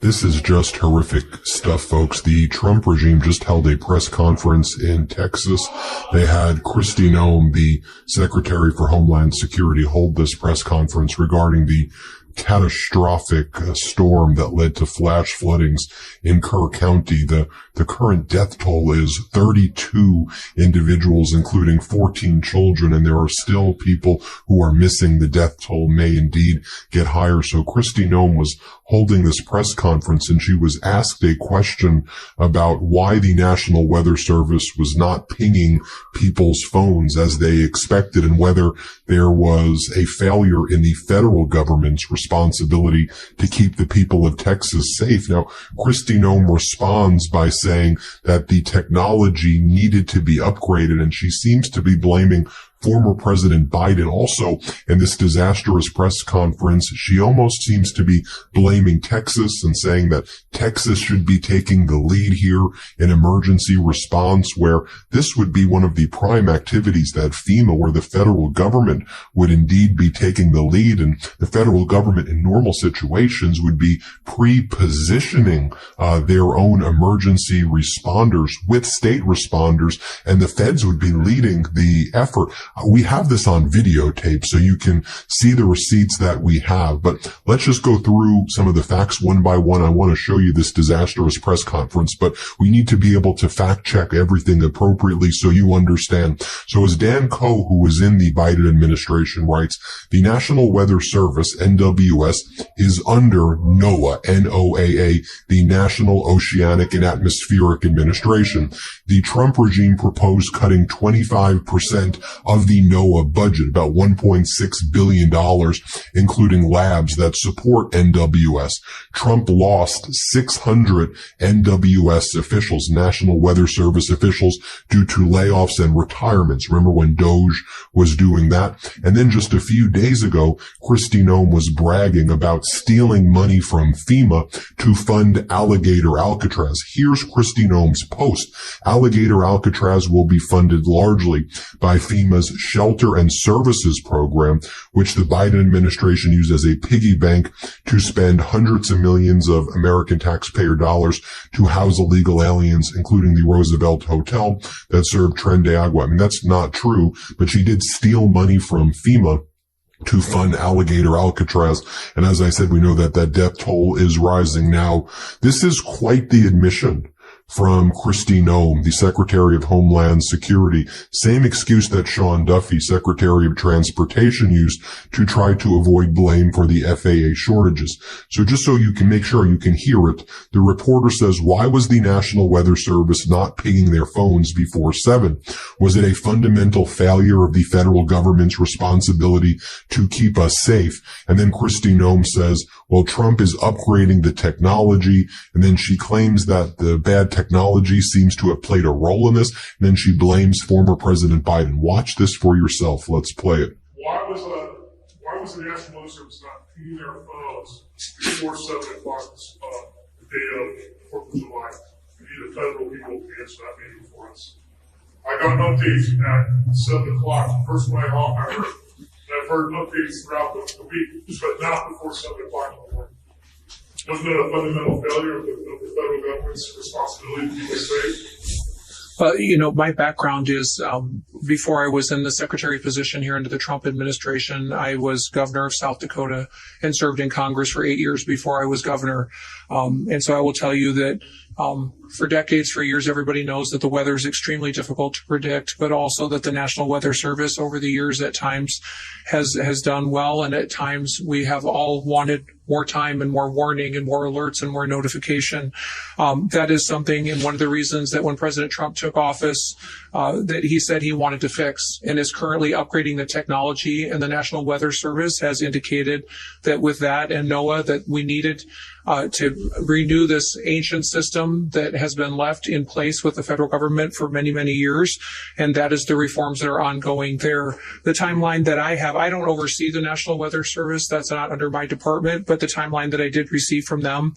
This is just horrific stuff, folks. The Trump regime just held a press conference in Texas. They had Kristi Noem, the Secretary for Homeland Security, hold this press conference regarding the catastrophic storm that led to flash floodings in Kerr County. The current death toll is 32 individuals, including 14 children, and there are still people who are missing. The death toll may indeed get higher. So Kristi Noem was holding this press conference, and she was asked a question about why the National Weather Service was not pinging people's phones as they expected, and whether there was a failure in the federal government's responsibility to keep the people of Texas safe. Now, Kristi Noem responds by saying that the technology needed to be upgraded, and she seems to be blaming former President Biden. Also, in this disastrous press conference, she almost seems to be blaming Texas and saying that Texas should be taking the lead here in emergency response, where this would be one of the prime activities that FEMA, where the federal government would indeed be taking the lead, and the federal government in normal situations would be pre-positioning their own emergency responders with state responders, and the feds would be leading the effort. We have this on videotape, so you can see the receipts that we have, but let's just go through some of the facts one by one. I want to show you this disastrous press conference, but we need to be able to fact check everything appropriately so you understand. So as Dan Coe, who was in the Biden administration, writes, the National Weather Service, NWS, is under NOAA, NOAA, the National Oceanic and Atmospheric Administration. The Trump regime proposed cutting 25% of the NOAA budget, about $1.6 billion, including labs that support NWS. Trump lost 600 NWS officials, National Weather Service officials, due to layoffs and retirements. Remember when Doge was doing that? And then just a few days ago, Kristi Noem was bragging about stealing money from FEMA to fund Alligator Alcatraz. Here's Kristi Noem's post. Alligator Alcatraz will be funded largely by FEMA's Shelter and Services Program, which the Biden administration used as a piggy bank to spend hundreds of millions of American taxpayer dollars to house illegal aliens, including the Roosevelt Hotel that served Tren de Agua. I mean, that's not true, but she did steal money from FEMA to fund Alligator Alcatraz. And as I said, we know that that death toll is rising now. This is quite the admission from Kristi Noem, the Secretary of Homeland Security. Same excuse that Sean Duffy, Secretary of Transportation, used to try to avoid blame for the FAA shortages. So just so you can make sure you can hear it, the reporter says, why was the National Weather Service not pinging their phones before 7? Was it a fundamental failure of the federal government's responsibility to keep us safe? And then Kristi Noem says, well, Trump is upgrading the technology, and then she claims that the bad technology seems to have played a role in this, and then she blames former President Biden. Watch this for yourself. Let's play it. Why was the National Weather Service not pinging their phones before 7 o'clock the day of 4th of July? We need the federal people to answer that meeting for us. I got updates at 7 o'clock. First one I heard. I've heard updates throughout the week, but not before 7 o'clock in the morning. Wasn't it a fundamental failure of the federal government's responsibility to keep us safe? My background is, before I was in the secretary position here under the Trump administration, I was governor of South Dakota and served in Congress for 8 years before I was governor. And so I will tell you that for decades, for years, everybody knows that the weather is extremely difficult to predict, but also that the National Weather Service over the years at times has done well, and at times we have all wanted more time and more warning and more alerts and more notification. That is something, and one of the reasons that when President Trump took office, that he said he wanted to fix, and is currently upgrading the technology. And the National Weather Service has indicated that with that and NOAA, that we needed to renew this ancient system that has been left in place with the federal government for many, many years. And that is the reforms that are ongoing there. The timeline that I have, I don't oversee the National Weather Service. That's not under my department. But the timeline that I did receive from them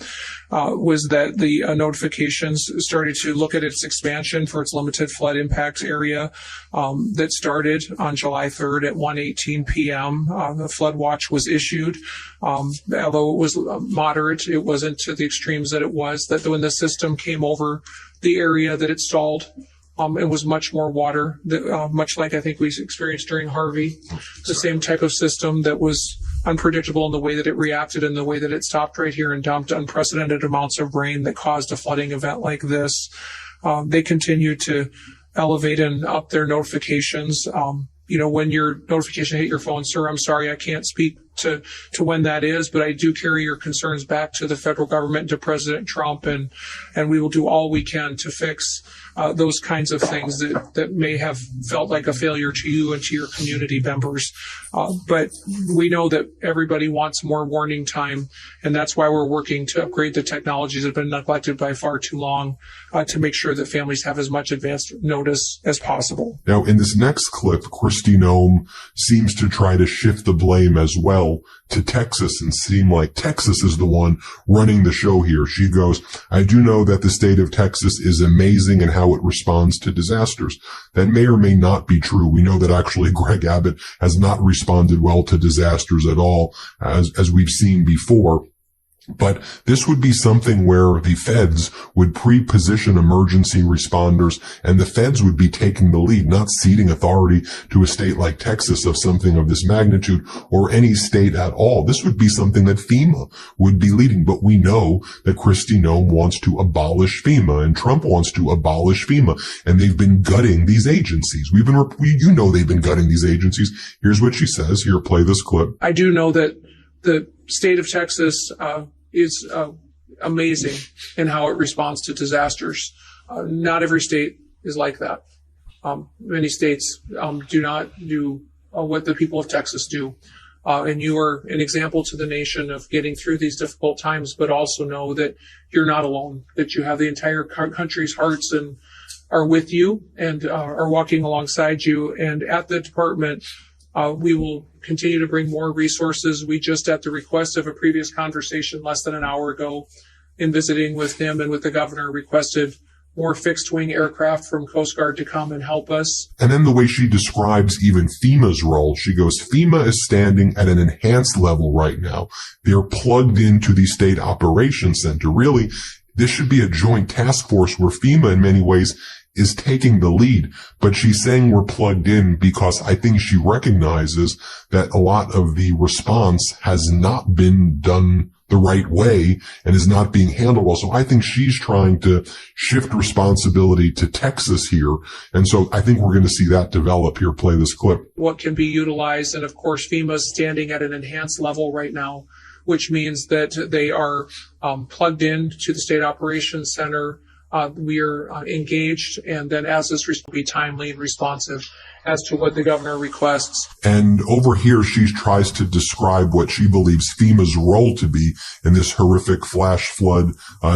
was that the notifications started to look at its expansion for its limited flood impact area that started on July 3rd at 1:18 p.m. The flood watch was issued. Although it was moderate, it it wasn't to the extremes that it was, that when the system came over the area that it stalled, it was much more water, much like I think we experienced during Harvey, the same type of system that was unpredictable in the way that it reacted and the way that it stopped right here and dumped unprecedented amounts of rain that caused a flooding event like this. They continue to elevate and up their notifications. When your notification hit your phone, sir, I'm sorry, I can't speak to when that is, but I do carry your concerns back to the federal government and to President Trump, and we will do all we can to fix those kinds of things that may have felt like a failure to you and to your community members. But we know that everybody wants more warning time, and that's why we're working to upgrade the technologies that have been neglected by far too long to make sure that families have as much advanced notice as possible. Now, in this next clip, Kristi Noem seems to try to shift the blame as well to Texas and seem like Texas is the one running the show here. She goes, I do know that the state of Texas is amazing in how it responds to disasters. That may or may not be true. We know that actually Greg Abbott has not responded well to disasters at all, as we've seen before. But this would be something where the feds would pre-position emergency responders, and the feds would be taking the lead, not ceding authority to a state like Texas of something of this magnitude, or any state at all. This would be something that FEMA would be leading. But we know that Kristi Noem wants to abolish FEMA, and Trump wants to abolish FEMA, and they've been gutting these agencies. They've been gutting these agencies. Here's what she says. Here, play this clip. I do know that the state of Texas is amazing in how it responds to disasters. Not every state is like that. Many states do not do what the people of Texas do. And you are an example to the nation of getting through these difficult times, but also know that you're not alone, that you have the entire country's hearts and are with you and are walking alongside you. And at the department, we will continue to bring more resources. We just, at the request of a previous conversation less than an hour ago, in visiting with him and with the governor, requested more fixed-wing aircraft from Coast Guard to come and help us. And then the way she describes even FEMA's role, she goes, FEMA is standing at an enhanced level right now. They're plugged into the State Operations Center. Really, this should be a joint task force where FEMA, in many ways, is taking the lead, but she's saying we're plugged in because I think she recognizes that a lot of the response has not been done the right way and is not being handled well. So I think she's trying to shift responsibility to Texas here. And so I think we're going to see that develop here. Play this clip. What can be utilized. And of course, FEMA's standing at an enhanced level right now, which means that they are plugged in to the State Operations Center. We are engaged, and then as this will be timely and responsive as to what the governor requests. And over here, she tries to describe what she believes FEMA's role to be in this horrific flash flood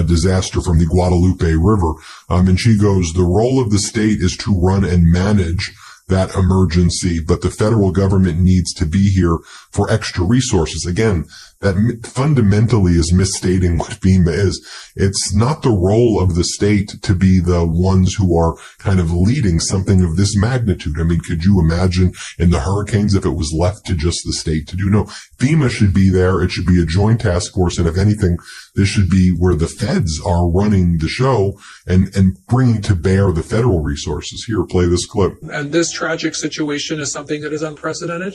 disaster from the Guadalupe River. And she goes, the role of the state is to run and manage that emergency, but the federal government needs to be here for extra resources. Again, that fundamentally is misstating what FEMA is. It's not the role of the state to be the ones who are kind of leading something of this magnitude. I mean, could you imagine in the hurricanes if it was left to just the state to do? No, FEMA should be there. It should be a joint task force. And if anything, this should be where the feds are running the show and bringing to bear the federal resources. Here, play this clip. And this tragic situation is something that is unprecedented.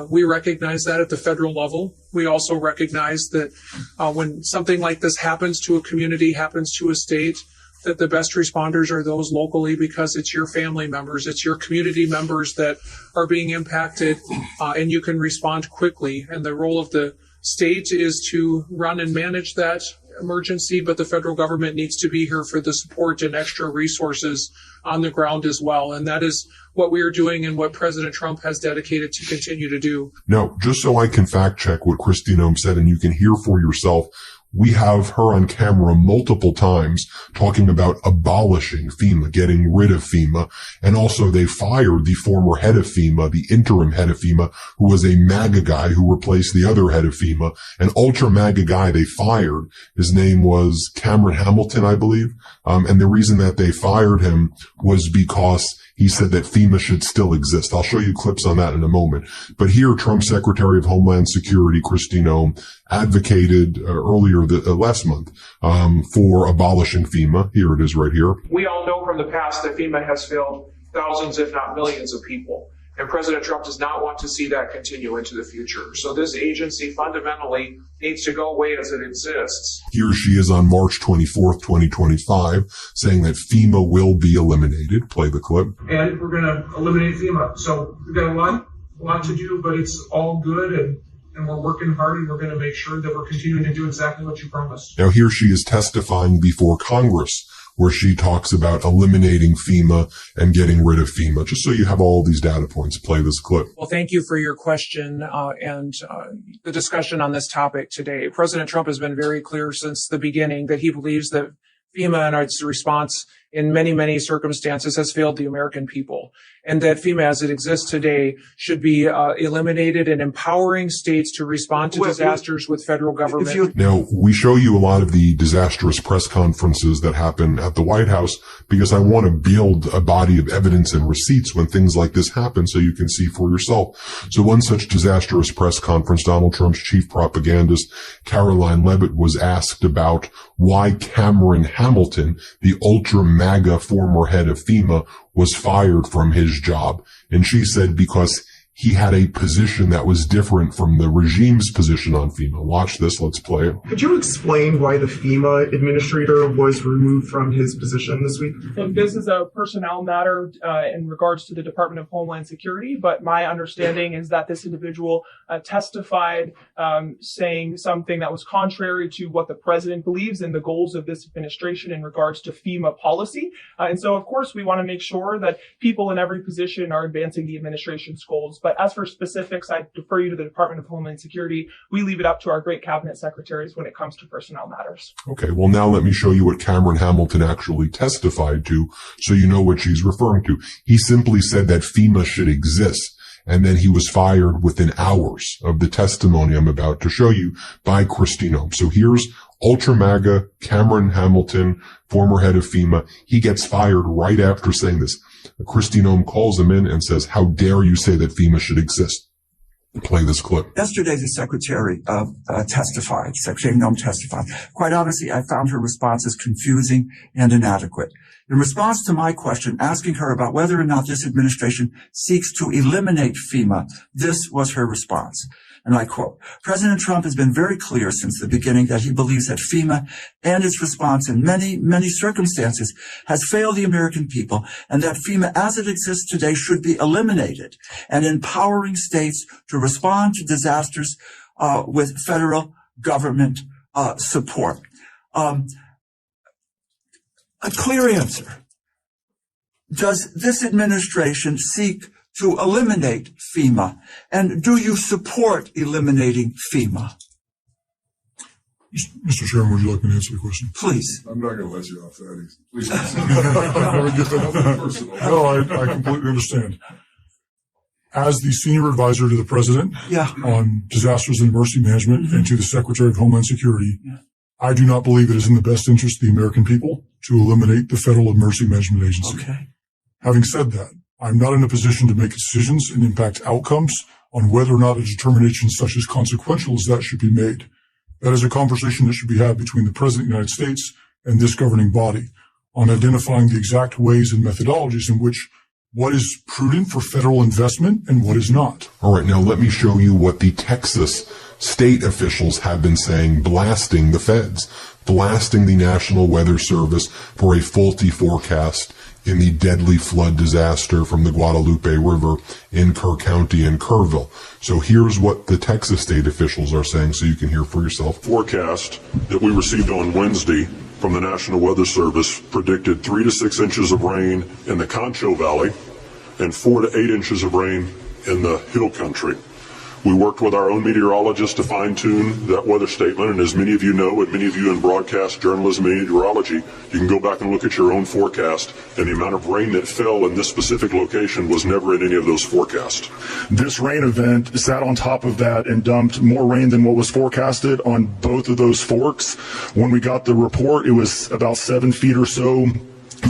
We recognize that at the federal level. We also recognize that when something like this happens to a community, happens to a state, that the best responders are those locally, because it's your family members, it's your community members that are being impacted, and you can respond quickly. And the role of the state is to run and manage that emergency, but the federal government needs to be here for the support and extra resources on the ground as well. And that is what we are doing and what President Trump has dedicated to continue to do. Now, just so I can fact check what Kristi Noem said and you can hear for yourself, we have her on camera multiple times talking about abolishing FEMA, getting rid of FEMA. And also they fired the former head of FEMA, the interim head of FEMA, who was a MAGA guy who replaced the other head of FEMA, an ultra MAGA guy they fired. His name was Cameron Hamilton, I believe. And the reason that they fired him was because he said that FEMA should still exist. I'll show you clips on that in a moment. But here, Trump's Secretary of Homeland Security, Kristi Noem, advocated earlier last month for abolishing FEMA. Here it is right here. We all know from the past that FEMA has failed thousands, if not millions of people. And President Trump does not want to see that continue into the future. So this agency fundamentally needs to go away as it exists. Here she is on March 24th, 2025, saying that FEMA will be eliminated. Play the clip. And we're going to eliminate FEMA. So we've got a lot to do, but it's all good, and we're working hard, and we're going to make sure that we're continuing to do exactly what you promised. Now here she is testifying before Congress, where she talks about eliminating FEMA and getting rid of FEMA, just so you have all these data points. Play this clip. Well, thank you for your question and the discussion on this topic today. President Trump has been very clear since the beginning that he believes that FEMA and its response in many, many circumstances has failed the American people, and that FEMA as it exists today should be eliminated and empowering states to respond to disasters with federal government. Now, we show you a lot of the disastrous press conferences that happen at the White House because I want to build a body of evidence and receipts when things like this happen so you can see for yourself. So one such disastrous press conference, Donald Trump's chief propagandist, Caroline Leavitt, was asked about why Cameron Hamilton, the ultra MAGA former head of FEMA, was fired from his job. And she said because he had a position that was different from the regime's position on FEMA. Watch this. Let's play it. Could you explain why the FEMA administrator was removed from his position this week? Look, this is a personnel matter in regards to the Department of Homeland Security, but my understanding is that this individual testified saying something that was contrary to what the president believes and the goals of this administration in regards to FEMA policy. And so, of course, we want to make sure that people in every position are advancing the administration's goals. But as for specifics, I defer you to the Department of Homeland Security. We leave it up to our great cabinet secretaries when it comes to personnel matters. Okay, well, now let me show you what Cameron Hamilton actually testified to so you know what she's referring to. He simply said that FEMA should exist, and then he was fired within hours of the testimony I'm about to show you by Kristi Noem. So here's Ultra MAGA Cameron Hamilton, former head of FEMA. He gets fired right after saying this. Kristi Noem calls him in and says, "How dare you say that FEMA should exist?" Play this clip. Yesterday, the Secretary testified. Secretary Noem testified. Quite honestly, I found her responses confusing and inadequate. In response to my question, asking her about whether or not this administration seeks to eliminate FEMA, this was her response. And I quote, "President Trump has been very clear since the beginning that he believes that FEMA and its response in many, many circumstances has failed the American people, and that FEMA as it exists today should be eliminated, and empowering states to respond to disasters with federal government support." A clear answer. Does this administration seek to eliminate FEMA? And do you support eliminating FEMA? Mr. Chairman, would you like me to answer the question? Please. I'm not going to let you off that easy. Please. No, I completely understand. As the senior advisor to the president on disasters and emergency management and to the Secretary of Homeland Security, I do not believe it is in the best interest of the American people to eliminate the Federal Emergency Management Agency. Okay. Having said that, I'm not in a position to make decisions and impact outcomes on whether or not a determination such as consequential as that should be made. That is a conversation that should be had between the President of the United States and this governing body on identifying the exact ways and methodologies in which what is prudent for federal investment and what is not. All right, now let me show you what the Texas state officials have been saying, blasting the feds, blasting the National Weather Service for a faulty forecast in the deadly flood disaster from the Guadalupe River in Kerr County and Kerrville. So here's what the Texas state officials are saying so you can hear for yourself. Forecast that we received on Wednesday from the National Weather Service predicted 3 to 6 inches of rain in the Concho Valley and 4 to 8 inches of rain in the Hill Country. We worked with our own meteorologists to fine-tune that weather statement, and as many of you know, and many of you in broadcast journalism and meteorology, you can go back and look at your own forecast, and the amount of rain that fell in this specific location was never in any of those forecasts. This rain event sat on top of that and dumped more rain than what was forecasted on both of those forks. When we got the report, it was about 7 feet or so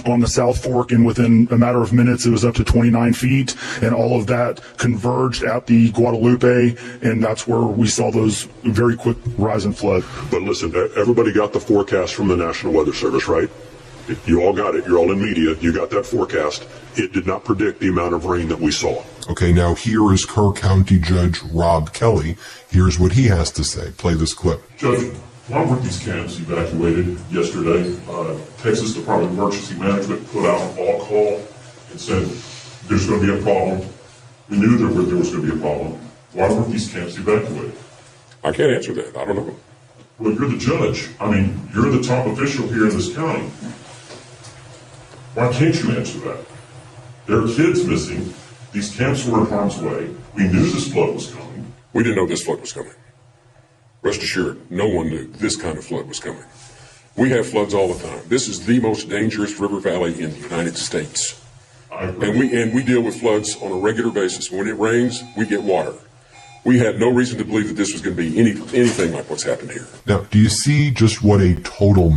on the South Fork, and within a matter of minutes, it was up to 29 feet, and all of that converged at the Guadalupe, and that's where we saw those very quick rise in flood. But listen, everybody got the forecast from the National Weather Service, right? You all got it. You're all in media. You got that forecast. It did not predict the amount of rain that we saw. Okay, now here is Kerr County Judge Rob Kelly. Here's what he has to say. Play this clip. Judge, why weren't these camps evacuated yesterday? Texas Department of Emergency Management put out an all call and said there's going to be a problem. We knew there was going to be a problem. Why weren't these camps evacuated? I can't answer that. I don't know. Well, you're the judge. I mean, you're the top official here in this county. Why can't you answer that? There are kids missing. These camps were in harm's way. We knew this flood was coming. We didn't know this flood was coming. Rest assured, no one knew this kind of flood was coming. We have floods all the time. This is the most dangerous river valley in the United States. And we deal with floods on a regular basis. When it rains, we get water. We had no reason to believe that this was going to be anything like what's happened here. Now, do you see just what a total